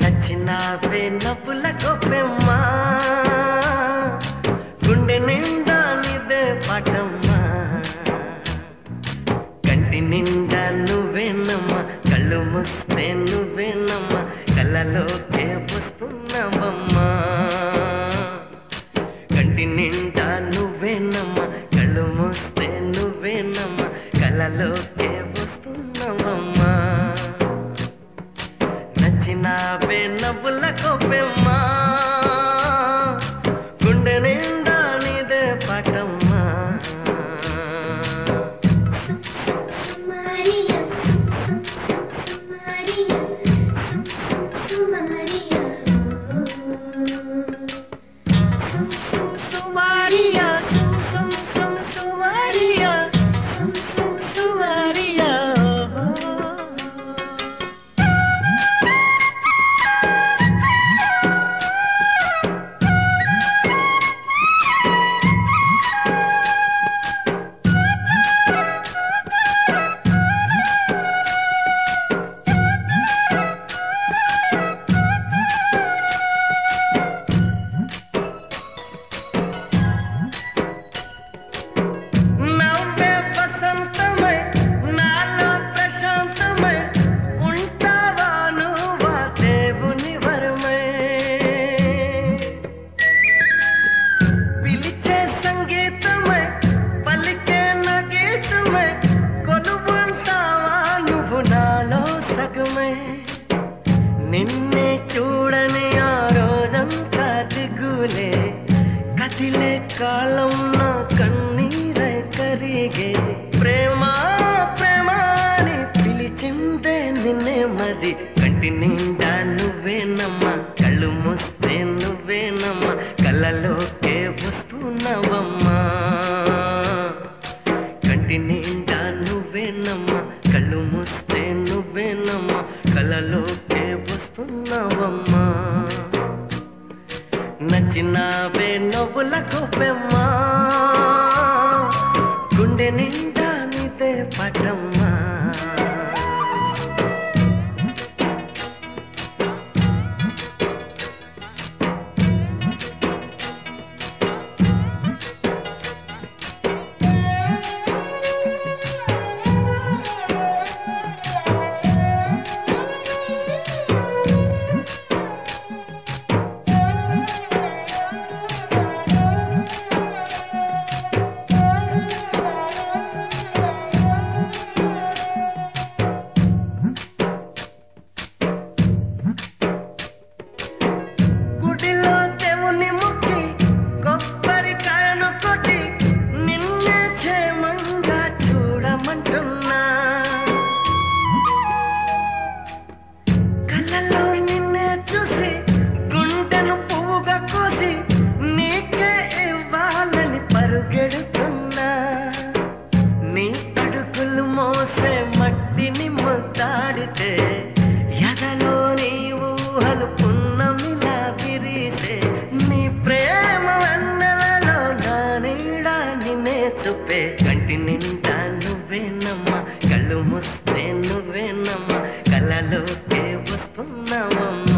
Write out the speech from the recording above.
నచ్చినావే నవ్వుల గొప్పెమ్మా గుండె నిండా నీదే పాటమ్మా కంటి నిండా నువ్వేనమ్మా కళ్ళు మూస్తే నువ్వేనమ్మా కళ్ళలోకే వస్తున్నావమ్మా కంటి నిండా నువ్వేనమ్మా కళ్ళు మూస్తే నువ్వేనమ్మా కళ్ళలోకే వస్తున్నావమ్మా నచ్చినావే నవ్వుల గొప్పెమ్మా గుండె నిండా నీదే పాటమ్మా నిన్నే చూడని ఆ రోజంతా దిగులే కదిలే కాలం నా కన్నీరై కరిగే ప్రేమ ప్రేమ అని పిలిచిందే నిన్నే మరి కంటి నిండా నువ్వేనమ్మా కళ్ళు మూస్తే నువ్వేనమ్మా కళ్ళలోకే వస్తున్నావమ్మా కంటి నిండా నువ్వేనమ్మా కళ్ళు మూస్తే నువ్వేనమ్మా కళ్ళలోకే వస్తున్నావమ్మా నచ్చినావే నవ్వుల గొప్పెమ్మా గుండె నిండా నీదే పాటమ్మా నీ అడుగులు మోసే మట్టిని ముద్దాడితే ఎదలో నీ ఊహలు పున్నమిలా విరిసే నీ ప్రేమ వెన్నెలలో నా నీడా నిన్నే చూపే కంటి నిండా నువ్వేనమ్మా కళ్ళు మూస్తే నువ్వేనమ్మా కళ్ళలోకే వస్తున్నావమ్మా